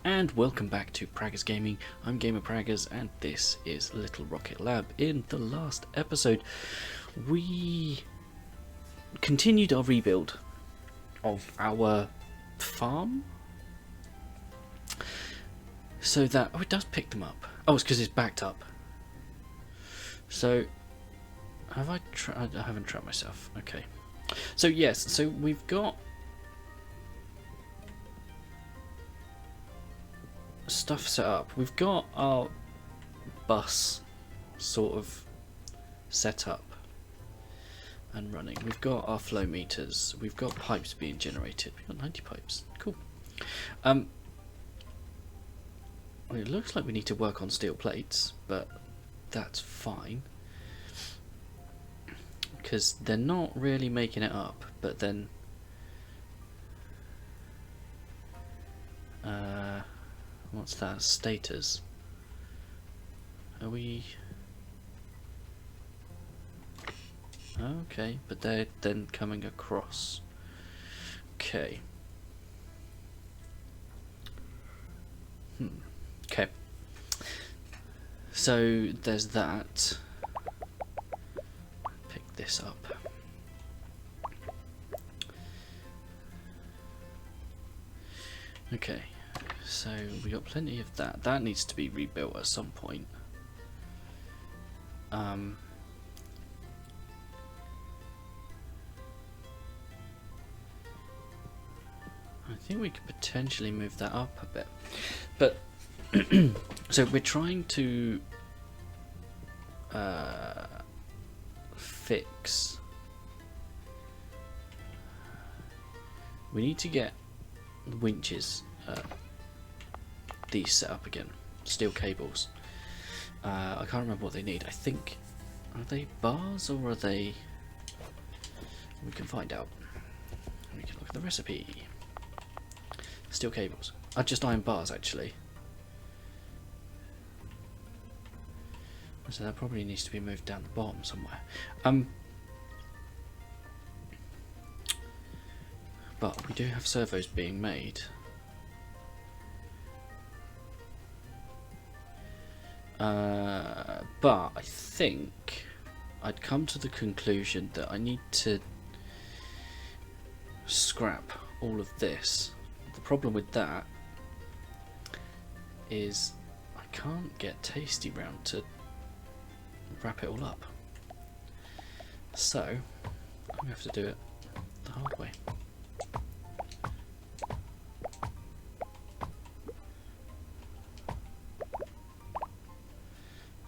And welcome back to Praggers Gaming. I'm Gamer Praggers and this is Little Rocket Lab. In the last episode we continued our rebuild of our farm so that, it does pick them up. Oh, it's because it's backed up. So have I haven't trapped myself. Okay. So yes, so we've got stuff set up. We've got our bus sort of set up and running. We've got our flow meters. We've got pipes being generated. We've got 90 pipes. Cool. It looks like we need to work on steel plates, but that's fine because they're not really making it up. But then what's that? Status. Are we... Okay, but they're then coming across. Okay. Okay. So there's that. Pick this up. Okay. So we got plenty of that. That needs to be rebuilt at some point. I think we could potentially move that up a bit, but so we're trying to fix. We need to get winches. These set up again. Steel cables. I can't remember what they need. I think, are they bars or are they... We can find out. We can look at the recipe. Steel cables. Just iron bars actually. So that probably needs to be moved down the bottom somewhere. But we do have servos being made. But I think I'd come to the conclusion that I need to scrap all of this. The problem with that is I can't get Tasty round to wrap it all up. So I'm going to have to do it the hard way.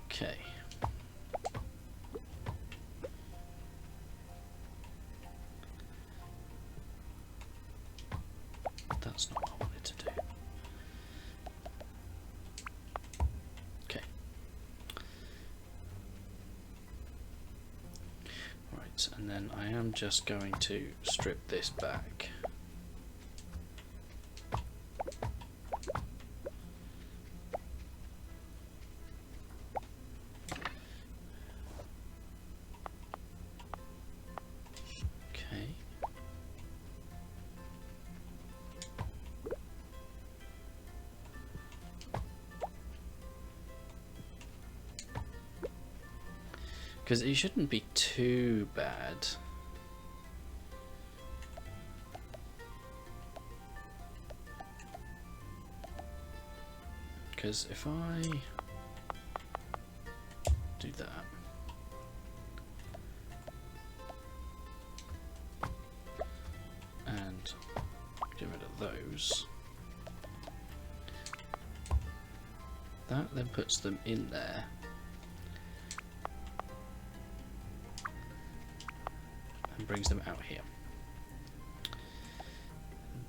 Okay. That's not what I wanted to do. Okay. Right, and then I am just going to strip this back. Because it shouldn't be too bad. Because if I do that, and get rid of those, that then puts them in there. And brings them out here.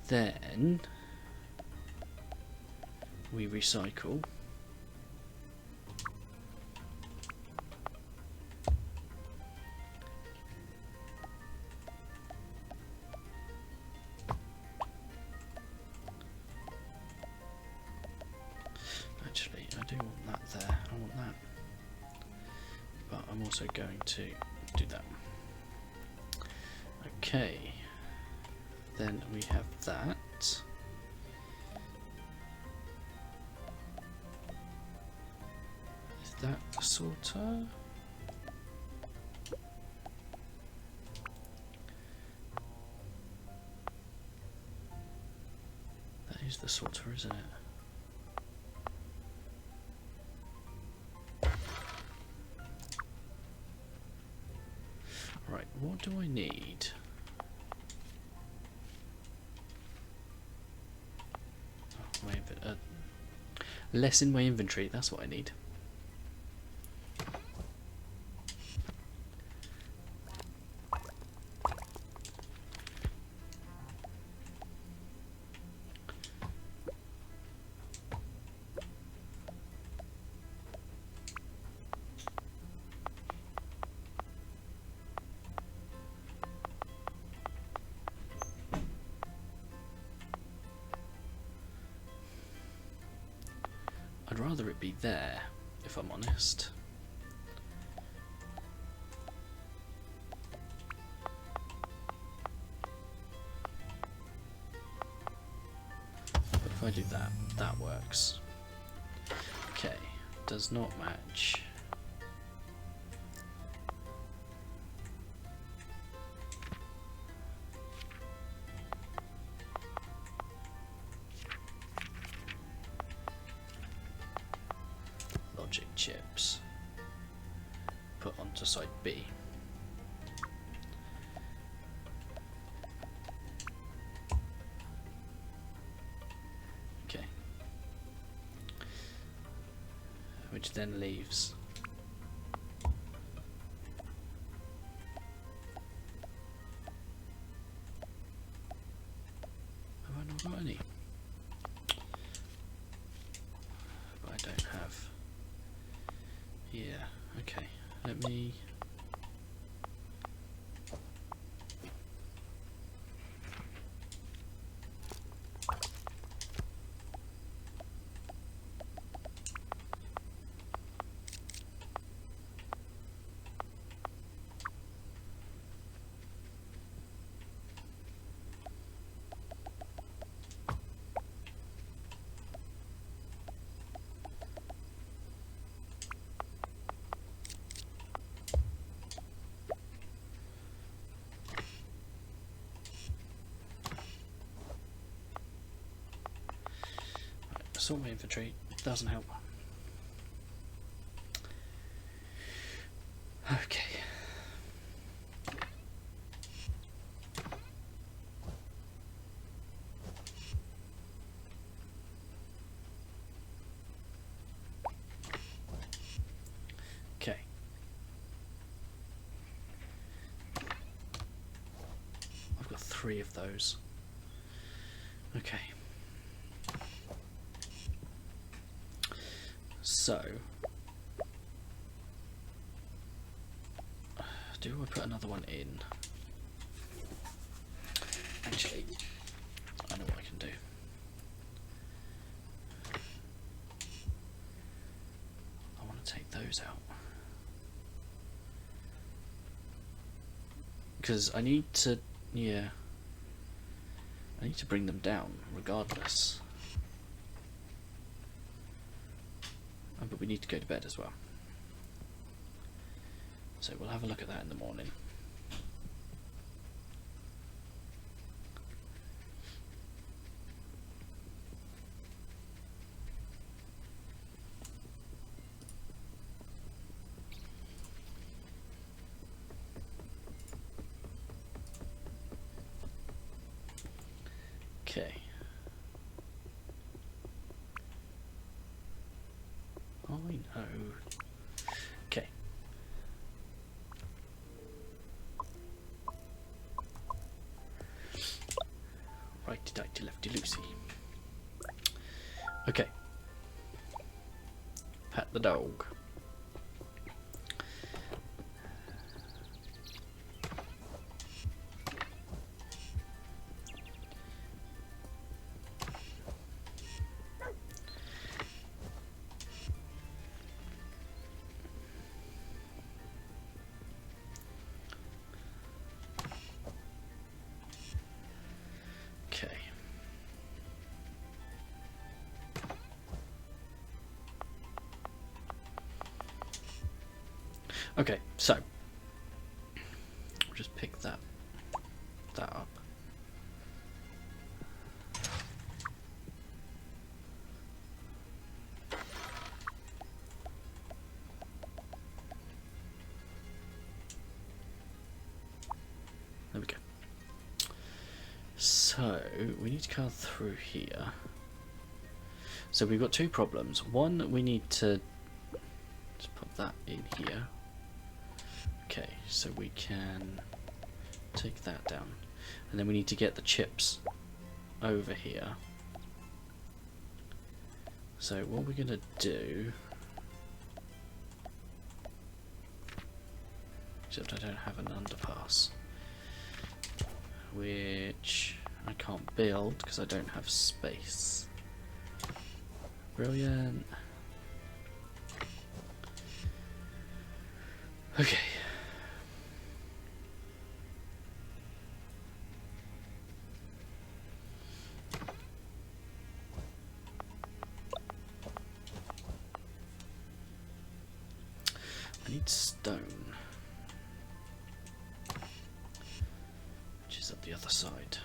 Then we recycle. Actually, I do want that there. I want that. But I'm also going to do that. Okay, then we have that. that the sorter? That is the sorter, isn't it? Right, what do I need? Oh, less in my inventory, that's what I need. I'd rather it be there, if I'm honest. But if I do that, that works. Okay, does not match. Logic chips. Put onto side B. Okay. Which then leaves have I not got any? But I don't have. Yeah, okay. Let me sort my inventory. Doesn't help. Okay. Okay. I've got 3 of those. Okay. So, do I put another one in? Actually, I know what I can do. I want to take those out. Because I need to, yeah, I need to bring them down regardless. But we need to go to bed as well. So we'll have a look at that in the morning. Okay. I know. Okay. Righty tighty lefty loosey. Okay. Pat the dog. Okay. Okay, so we'll just pick that up. There we go. So we need to come through here. So we've got two problems. One, we need to just put that in here. Okay, so we can take that down. And then we need to get the chips over here. So what we're going to do... Except I don't have an underpass. Which I can't build because I don't have space. Brilliant. Okay. I need stone, which is up the other side.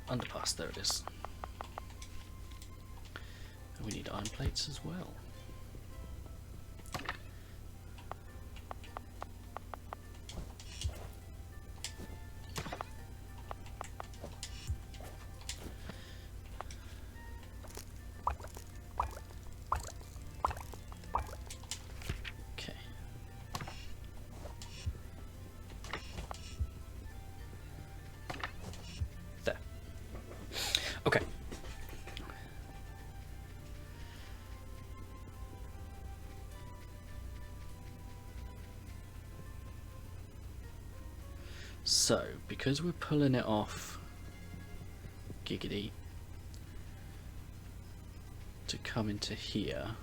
Underpass, there it is. And we need iron plates as well. Okay. There. Okay. So, because we're pulling it off Giggity to come into here,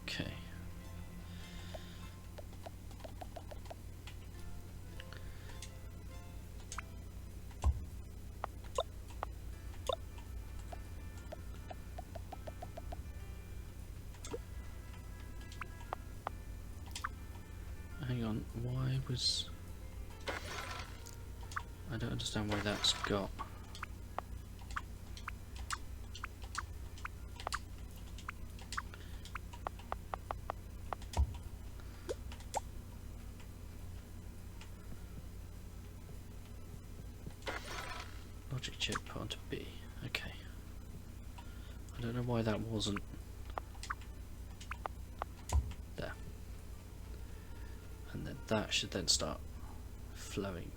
okay. Hang on, why was... I don't understand why that's got... Logic chip put onto B. Okay. I don't know why that wasn't there. And then that should then start flowing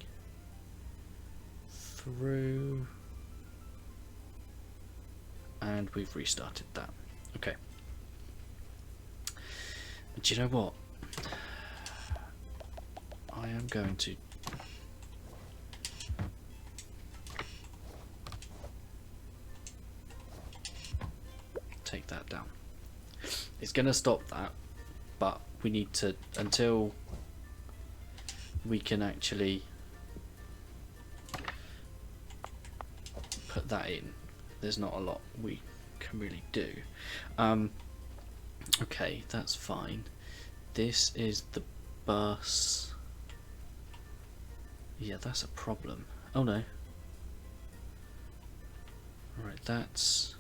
through. And we've restarted that. Okay. But you know what? I am going to take that down. It's going to stop that, but we need to, until we can actually put that in, there's not a lot we can really do. Okay, that's fine. This is the bus. Yeah, that's a problem. Oh no. Alright, that's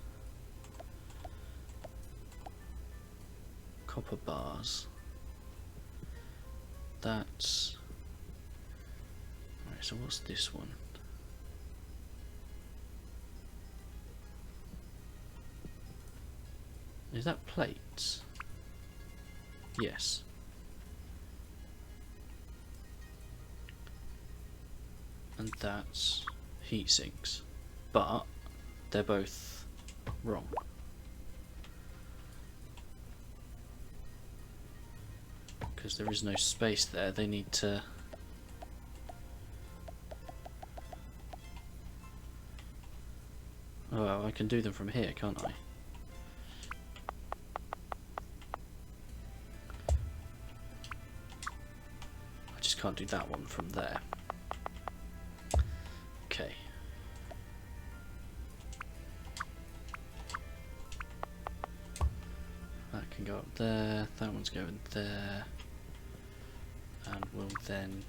copper bars. That's... Alright, so what's this one? Is that plates? Yes. and that's heat sinks, but they're both wrong. Because there is no space there, they need to... Oh, well, I can do them from here, can't I? I just can't do that one from there. Okay. That can go up there, that one's going there, and we'll then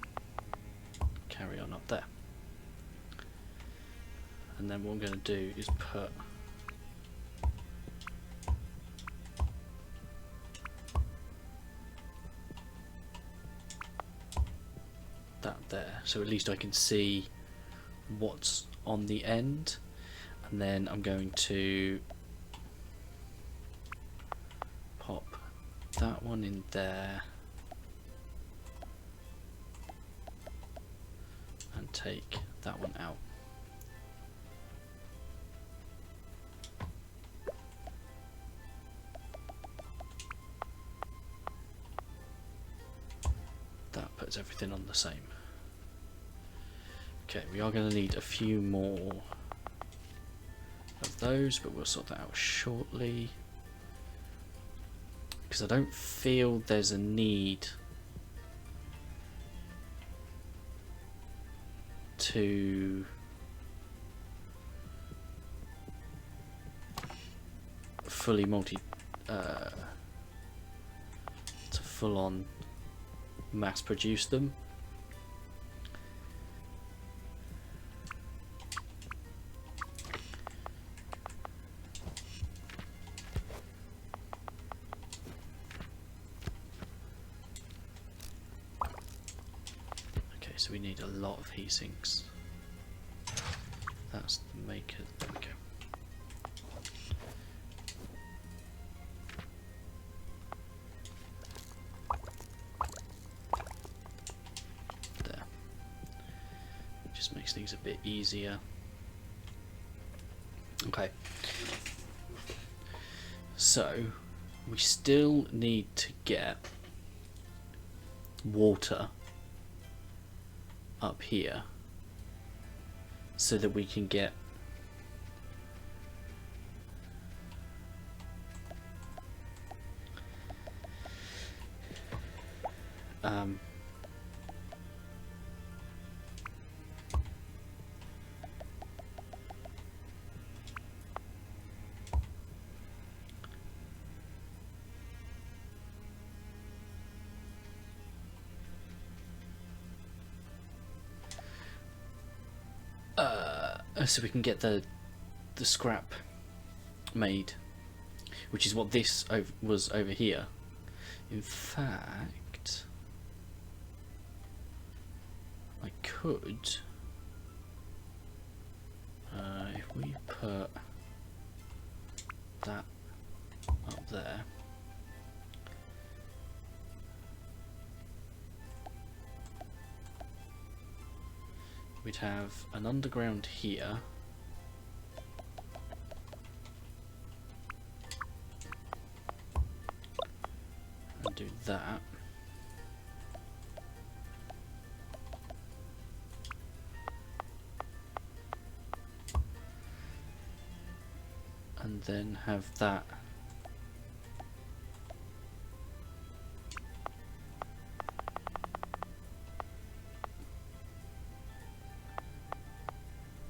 carry on up there. And then what I'm going to do is put that there, so at least I can see what's on the end. And then I'm going to pop that one in there and take that one out. That puts everything on the same. Okay, we are going to need a few more of those, but we'll sort that out shortly. Because I don't feel there's a need to fully to full on mass produce them. Okay, so we need a lot of heat sinks. That's the maker. There we go. Makes things a bit easier. Okay, so we still need to get water up here so that we can get so we can get the scrap made, which is what this was over here. In fact, I could, if we put that up there, we'd have an underground here, and do that, and then have that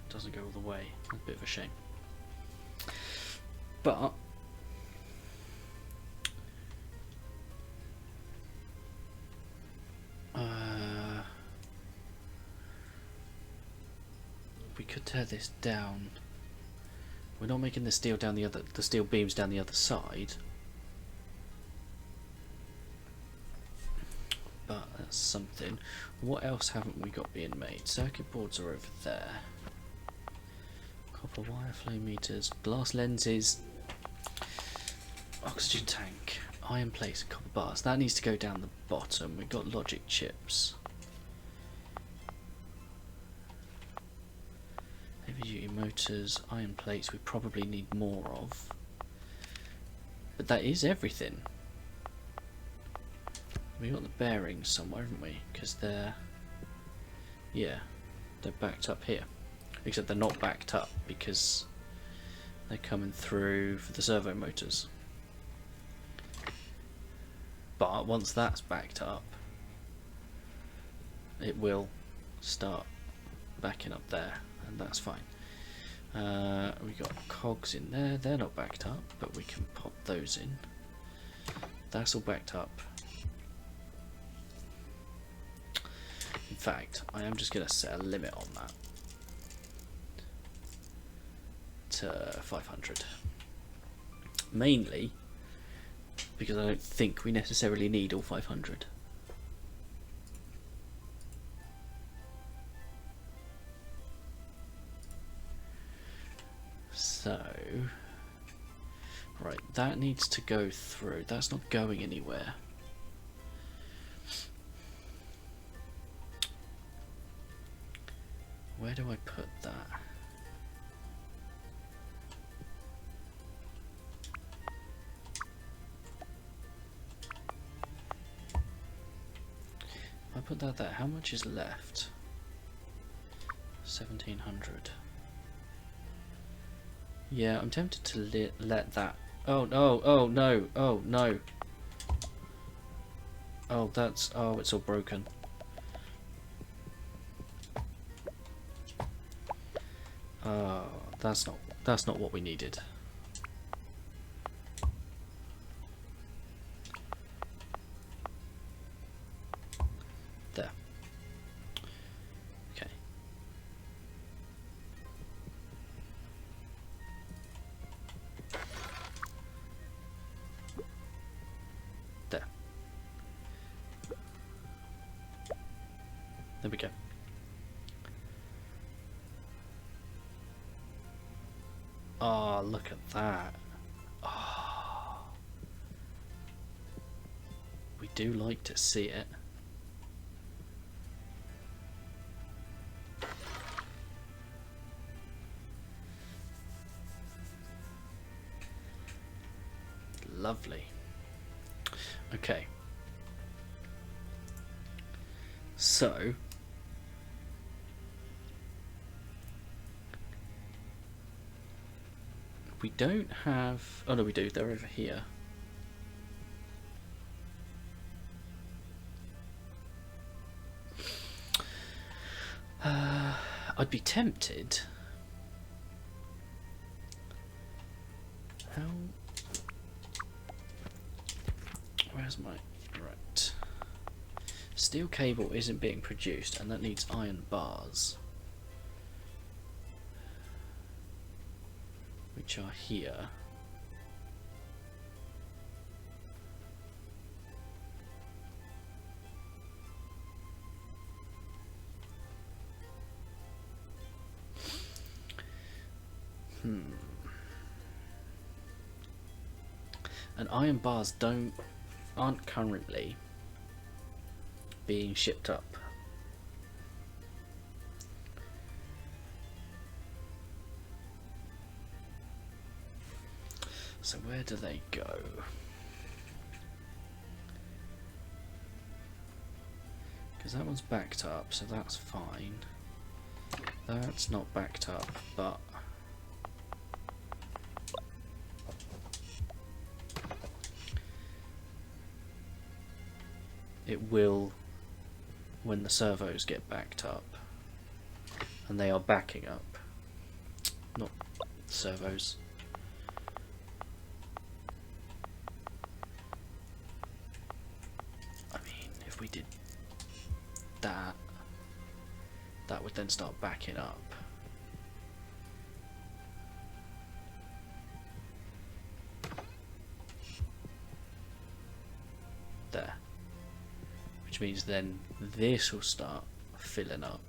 doesn't go all the way. A bit of a shame. But we could tear this down. We're not making the steel down the steel beams down the other side. But that's something. What else haven't we got being made? Circuit boards are over there. Copper wire flow meters, glass lenses, oxygen tank, iron plates and copper bars. That needs to go down the bottom. We've got logic chips. motors, iron plates we probably need more of. But that is everything. We got the bearings somewhere, haven't we? Because they're... yeah, they're backed up here. Except they're not backed up because they're coming through for the servo motors. But once that's backed up, it will start backing up there, and that's fine. We got cogs in there, they're not backed up, but we can pop those in. That's all backed up. In fact, I am just going to set a limit on that to 500. Mainly because I don't think we necessarily need all 500. So, right, that needs to go through. That's not going anywhere. Where do I put that? If I put that there, how much is left? 1700. Yeah, I'm tempted to let that... oh no, oh no, oh no. Oh, that's... oh, it's all broken. Oh, that's not what we needed. There. Okay. There. There we go. Oh, look at that. Oh. We do like to see it. Lovely. Okay. So, we don't have... oh no, we do. They're over here. I'd be tempted. How... where's my... right. Steel cable isn't being produced, and that needs iron bars, which are here. And iron bars aren't currently being shipped up. So where do they go? Because that one's backed up, so that's fine. That's not backed up, but it will when the servos get backed up, and they are backing up, not servos. I mean, if we did that, that would then start backing up. There. Which means then this will start filling up,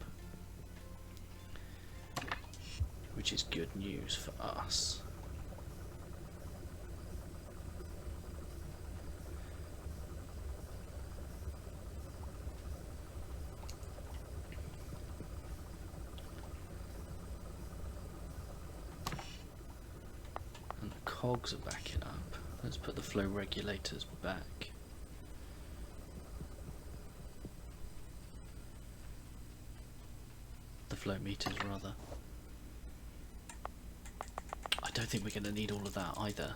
which is good news for us. cogs are backing up. Let's put the flow regulators back. The flow meters, rather. I don't think we're going to need all of that either.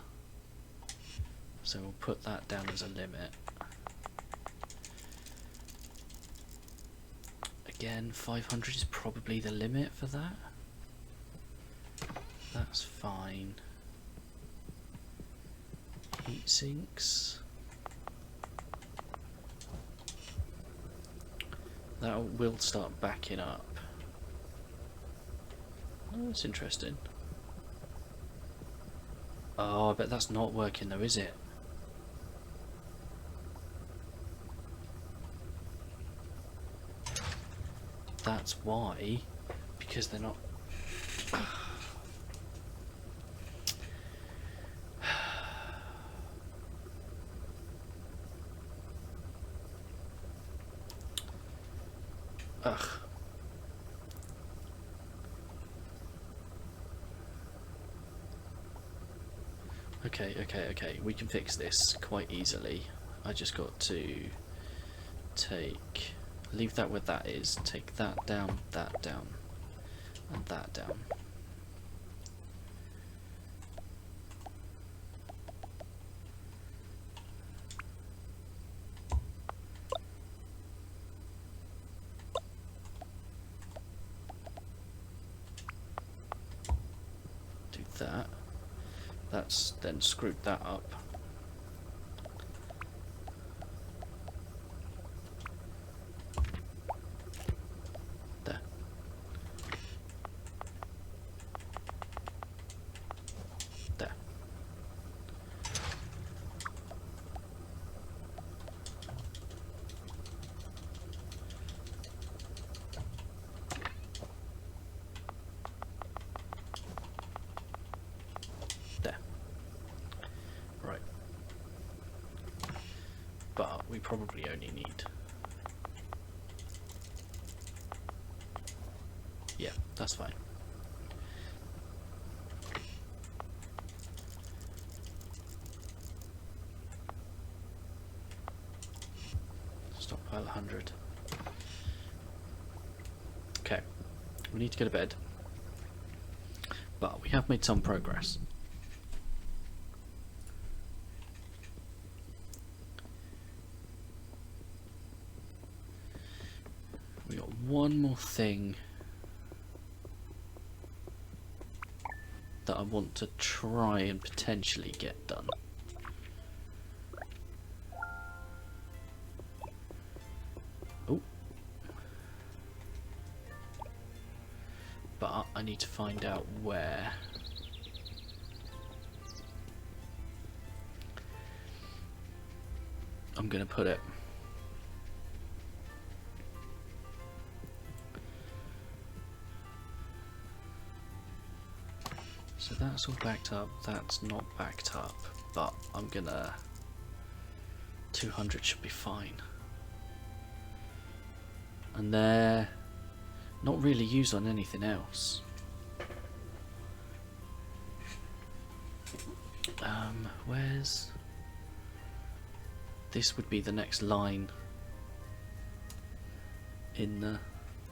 So we'll put that down as a limit. Again, 500 is probably the limit for that. That's fine. Heat sinks. That will start backing up. Oh, that's interesting. Oh, I bet that's not working though, is it? That's why. Because they're not... Ugh. Okay. We can fix this quite easily. I just got to leave that where that is, take that down, and that down. Do that. That's then screwed that up. There. There. There. Right. But we probably only need... Yeah, that's fine. Stockpile 100. Okay, we need to go to bed. But we have made some progress. We got one more thing that I want to try and potentially get done. Oh. But I need to find out where. I'm going to put it. So that's all backed up, that's not backed up, but I'm gonna... 200 should be fine. And they're not really used on anything else. Where's... This would be the next line in the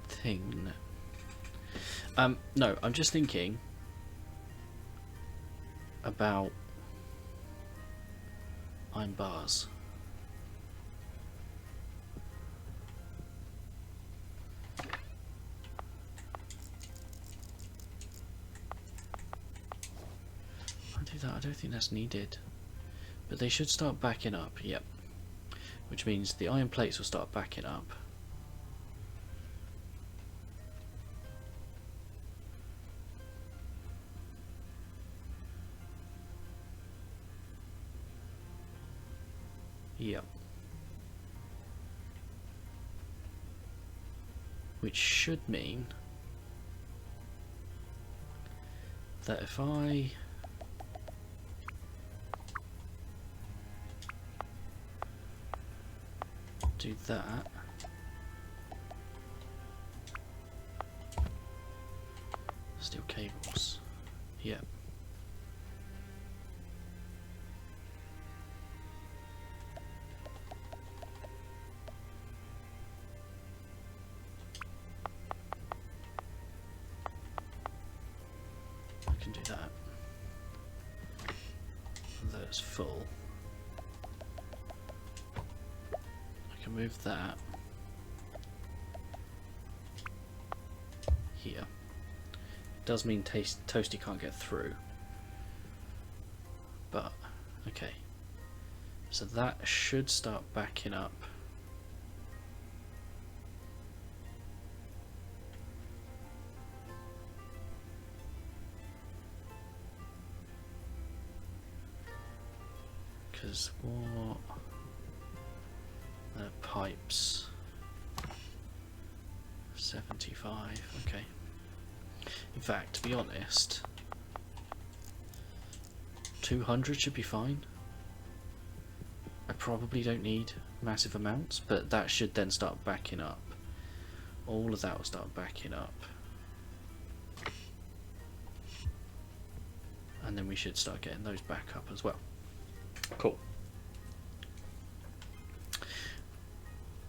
thing. No, I'm just thinking about iron bars. I'll do that. I don't think that's needed, but they should start backing up. Yep, which means the iron plates will start backing up. Yep. Which should mean that if I do that, steel cables, yep. I can do that. That's full. I can move that here. It does mean Toasty can't get through. But, okay. So that should start backing up. Because what? The pipes. 75, okay. In fact, to be honest, 200 should be fine. I probably don't need massive amounts, but that should then start backing up. All of that will start backing up. And then we should start getting those back up as well. Cool.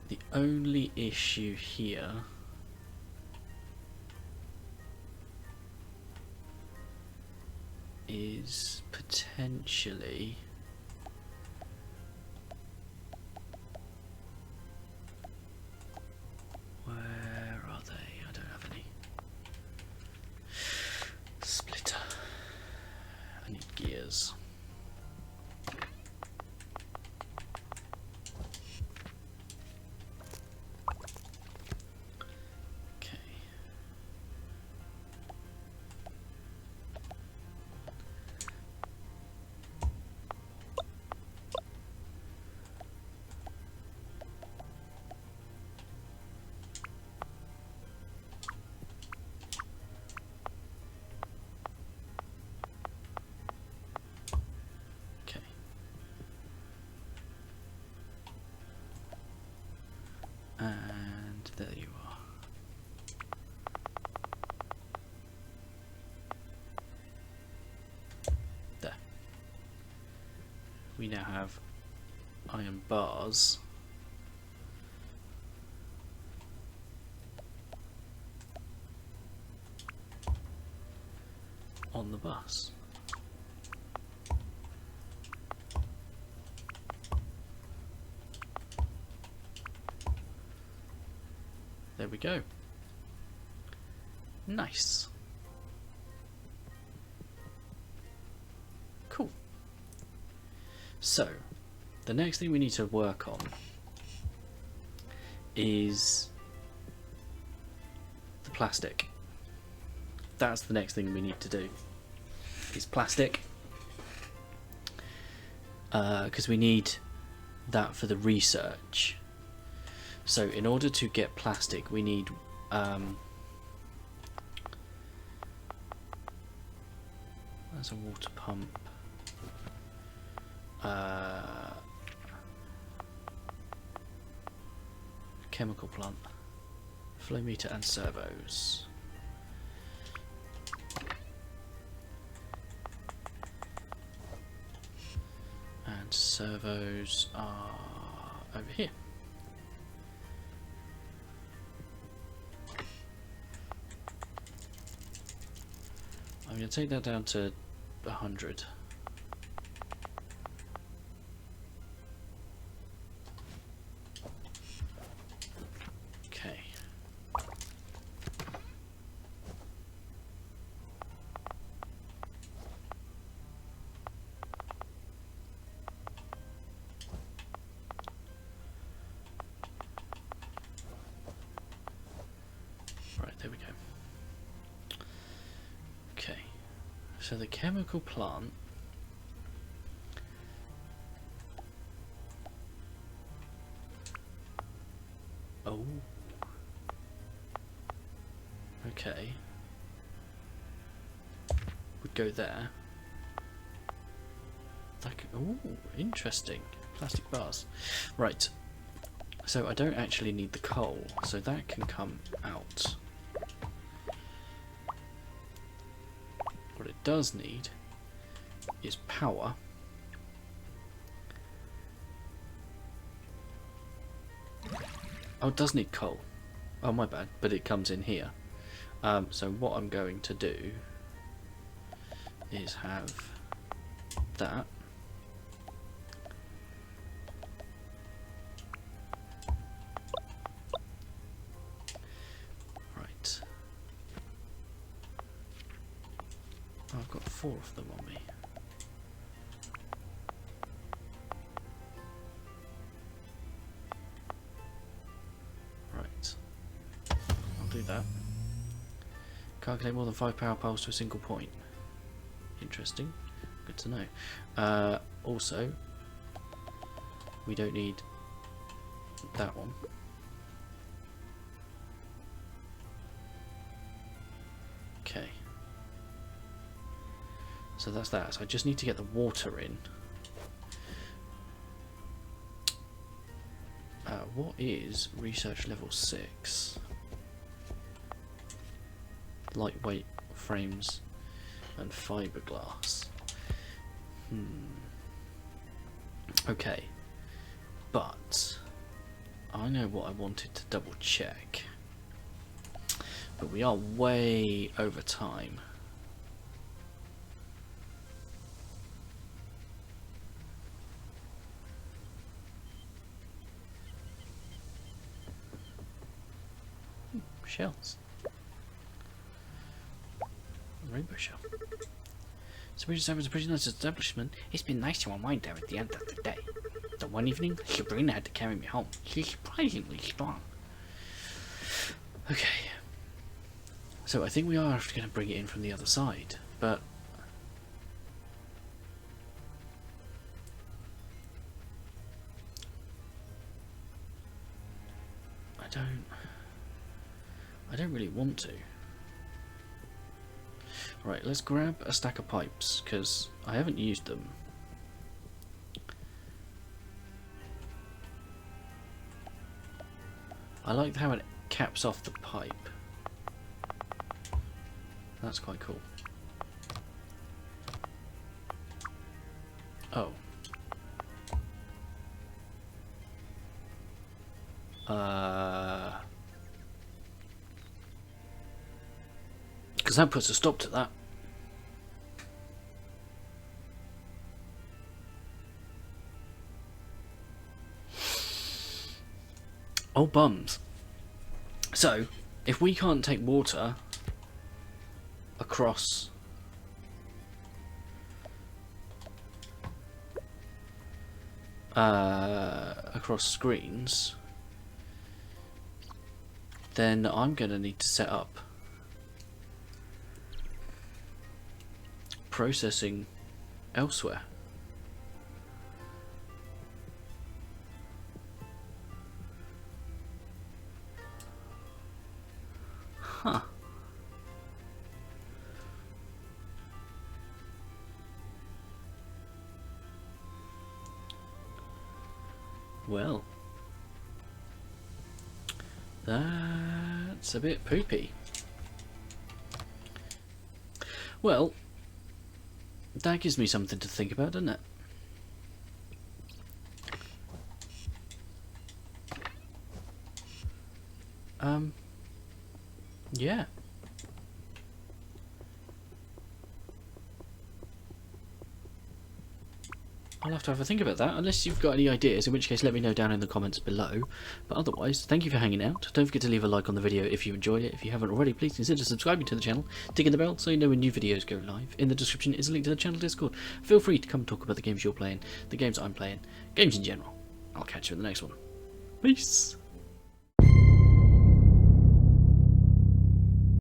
The only issue here is potentially where are they? I don't have any. Splitter. I need gears. And there you are. There. We now have iron bars on the bus. There we go. Nice. Cool. So, the next thing we need to work on is the plastic. That's the next thing we need to do. Is plastic. Because we need that for the research. So in order to get plastic, we need there's a water pump, chemical plant, flow meter and servos. And servos are over here. I'm going to take that down to 100. Okay. Right, there we go. Okay. So the chemical plant okay, would go there. That could, oh, interesting. Plastic bars. Right. So I don't actually need the coal, so that can come out. What it does need is power. Oh, it does need coal. Oh, my bad, but it comes in here. So what I'm going to do is have that. Right. I've got 4 of them on me. Right. I'll do that. Calculate more than 5 power poles to a single point. Interesting. Good to know. Also, we don't need that one. Okay. So that's that. So I just need to get the water in. What is research level 6? Lightweight frames and fiberglass. Okay, but I know what I wanted to double check, but we are way over time. Shells. Rainbow shell. So we just have a pretty nice establishment. It's been nice to unwind there at the end of the day. The one evening, Sabrina had to carry me home. She's surprisingly strong. Okay. So I think we are going to bring it in from the other side, but I don't really want to. Right, let's grab a stack of pipes, because I haven't used them. I like how it caps off the pipe. That's quite cool. Oh. Because that puts a stop to that. Oh, bums. So, if we can't take water across across screens, then I'm going to need to set up processing elsewhere. Huh. Well, that's a bit poopy. Well, that gives me something to think about, doesn't it? Yeah. I'll have to have a think about that, unless you've got any ideas, in which case let me know down in the comments below. But otherwise, thank you for hanging out. Don't forget to leave a like on the video if you enjoyed it. If you haven't already, please consider subscribing to the channel, ticking the bell so you know when new videos go live. In the description is a link to the channel Discord. Feel free to come talk about the games you're playing, the games I'm playing, games in general. I'll catch you in the next one. Peace!